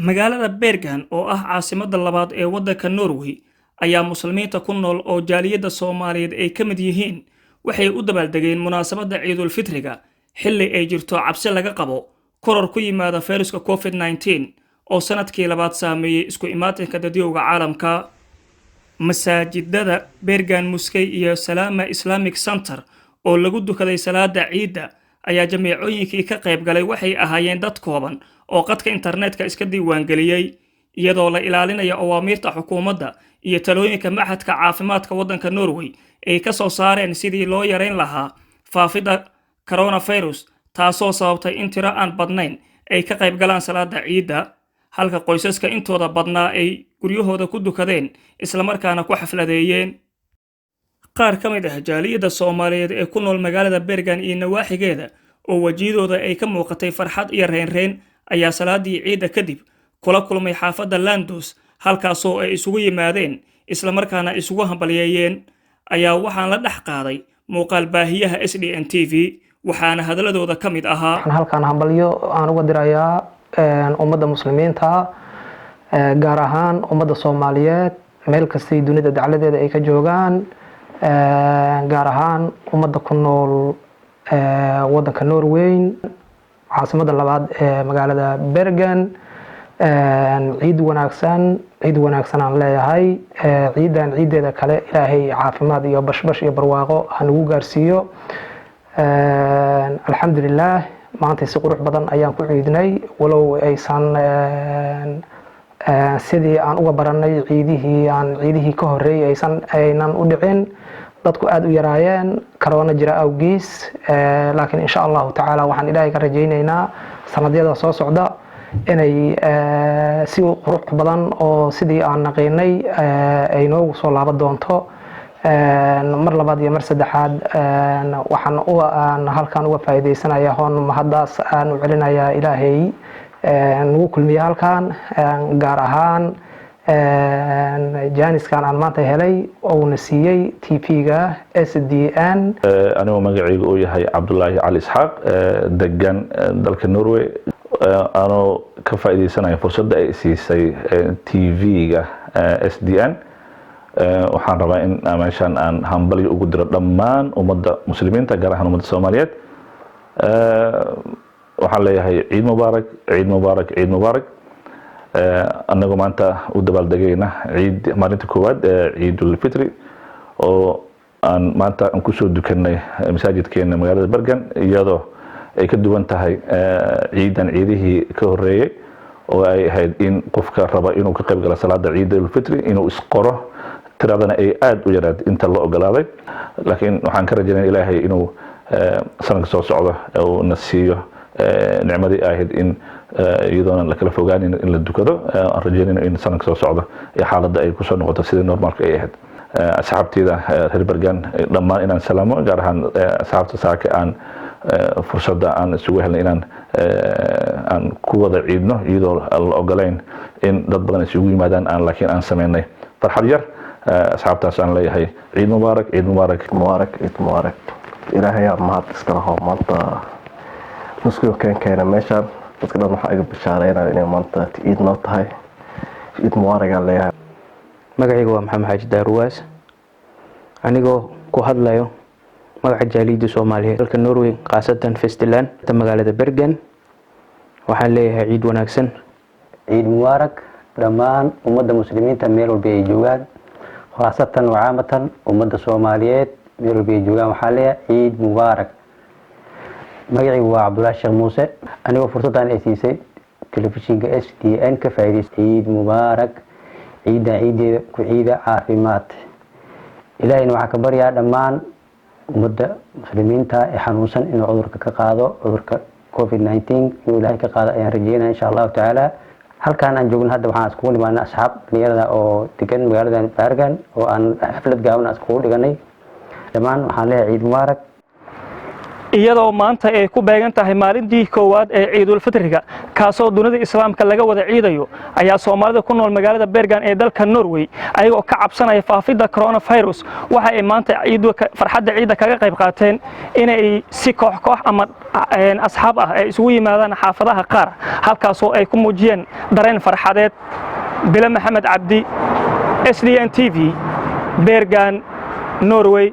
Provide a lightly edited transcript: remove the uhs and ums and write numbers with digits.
Magaalada Bergen oo ah caasimadda labaad ee waddanka Norway ayaa muslimiinta ku nool oo jaaliyadda Soomaaliyeed ay ka mid yihiin waxay u dabaaldegeen munaasabadda Ciidul Fitriga xilli ay jirto cabsi laga qabo koror ku yimaada fayraska COVID-19 oo sanadkii labaad saameeyay isku imaatinka dadweynaha caalamka. Masaajidada Bergen Mosque iyo Salama Islamic Center oo lagu dukaday salaada ciidda ayaa jameecooyinkii ka qayb galay waxay ahaayeen dad kooban oo qadka internetka iska diiwaan geliyay iyadoo la ilaalinayo awaamiirta xukuumadda iyo talooyinka maxadka caafimaadka waddanka Norway ay ka soo saareen sidii loo yareyn lahaa faafidda coronavirus taasoo sababtay in tiro aan badnayn ay ka qayb galaan salaada ciidda halka qoysaska intooda badnaa ay guryahooda ku dukadeen isla markaana ku xafladeeyeen. qaar ka mid ah jaaliyadda Soomaaliyeed ee ku nool magaalada Bergen iyo nawaaxigeeda oo wajiyadooda ay ka muuqatay farxad iyo reynreyn ayaa salaadii ciidda kadib kula kulmay xaafadda Landus halkaasoo ay isugu yimaadeen isla markaana isugu hambalyeeyeen ayaa waxaan la dhex qaaday muuqaal baahiyaha SDN TV waxaana hadalladooda ka mid ahaa halkaan hambalyo aan uga dirayaa ummadda muslimiinta gaar ahaan ummadda Soomaaliyeed meel kasta dunida dacaladeeda ay ka joogaan gaar ahaan ummadda ku nool waddanka Norway caasimadda labaad ee magaalada Bergen. ciid wanaagsan aan leeyahay ciidan ciideeda kale ilaahay caafimaad iyo bashbash iyo barwaaqo ha nagu gaarsiiyo. alxamdulillaah maanta si qurux badan ayaan ku ciidnay walow aysan sidii aan uga baranay ciidihii ka horeeyay aynan u dhicin dadku aad u yaraayeen corona jira awgiis laakiin insha Allah taala waxaan ilaahay ka rajaynaynaa sanadyada soo socda inay si qurux badan oo sidii aan naqeenay ay noogu soo laaban doonto. mar labaad iyo mar saddexaad waxaan halkan uga faa'iideysanayaa hoon mahadaas aan u celinayaa ilaahay nagu kulmiya halkan gaar ahaan jaaniskan aan maanta helay oo na siiyay TV-ga SDN. anigoo magacaygu uu yahay Cabdullaahi Cali Isxaaq degan dalka Norway anoo ka faa'iideysanayo fursadda ay siisay TV-ga SDN waxaan rabaa in meeshan aan hambalyo ugu diro dhammaan ummadda muslimiinta gaar ahaan ummadda Soomaaliyeed. waxaan leeyahay ciid mubaarak anagoo maanta u dabaaldegayna ciid maalinta koowaad ee Ciidul Fitri oo aan maanta ku soo dukanay masaajidkeena magaalada Bergen iyadoo ay ka duwan tahay ciidan ciidihii ka horeeyay oo ay ahayd in qofka raba inuu ka qayb galo salaada Ciidul Fitri inuu isqoro tiradana ay aad u yaraad inta la ogolaaday laakiin waxaan ka rajaynayaa ilaahay inuu sanadka soo socdo oo na siiyo nicmadii ahayd in iyadoona la kala fogaanin in la dukado aan rajaynayno in sanadka soo socdo ee xaaladda ay ku soo noqoto sidii normaalka ay ahayd. asxaabtayda reer Bergen dhammaan inaan salaamo gaar ahaan asxaabta saaka aan fursadda aan isugu helnay inaan aan ku wada ciidno iyadoo la ogolayn in dad badan isugu yimaadaan laakiin aan sameynay farxad yar. asxaabtaas aan leeyahay ciid mubaarak ilaahay mahad iska laho maanta nusku keena meeshaan dadka dhan waxa iga bashaareynaa inay maanta ciid noo tahay. ciid mubaarak aan leeyahay. magacaygu waa Maxamed Xaaji Daaruwaas anigoo ku hadlayo magaca jaaliyadda Soomaaliyeed dalka Norway qaasatan Festland magaalada Bergen waxaan leeyahay ciid wanaagsan. ciid mubaarak dhammaan ummadda muslimiinta meel walba ay joogaan khaasatan wacaamatan ummadda Soomaaliyeed meel walba ay joogaan waxaan leeyahay ciid mubaarak. magacaygu waa Cabdullaahi Sheekh Muuse anigoo fursaddan ay siisay telefishinka SDN ka faa'iideystay ciid mubaarak ciideeda ku ciida caafimaad. ilaahayna waxaan ka baryaa dhammaan ummadda muslimiinta ee xanuunsan inuu cudurka ka qaado cudurka COVID-19 inuu ilaahay ka qaado ayaan rajeynaya insha Allah taala. halkaan aan joogno hadda waxaan iskugu nimaadnay asxaab dhalinyarada oo degan magaalada Bergen oo aan xaflad gaaban iskugu dhiganay dhammaan waxaan leeyahay ciid mubaarak. iyadoo maanta ay ku beegan tahay maalintii koowaad ee ciidul fitriga kaasoo dunida islaamka laga wada ciidayo ayaa Soomaalida ku nool magaalada Bergen ee dalka Norway ayagoo ka cabsanaya faafidda coronavirus waxa ay maanta farxadda ciida kaga qayb qaateen inay si koox ama asxaab ah ay isugu yimaadaan xaafadaha qaar halkaasoo ay ku muujiyeen dareen farxadeed. Bila Maxamed Cabdi, SDN TV, Bergen, Norway.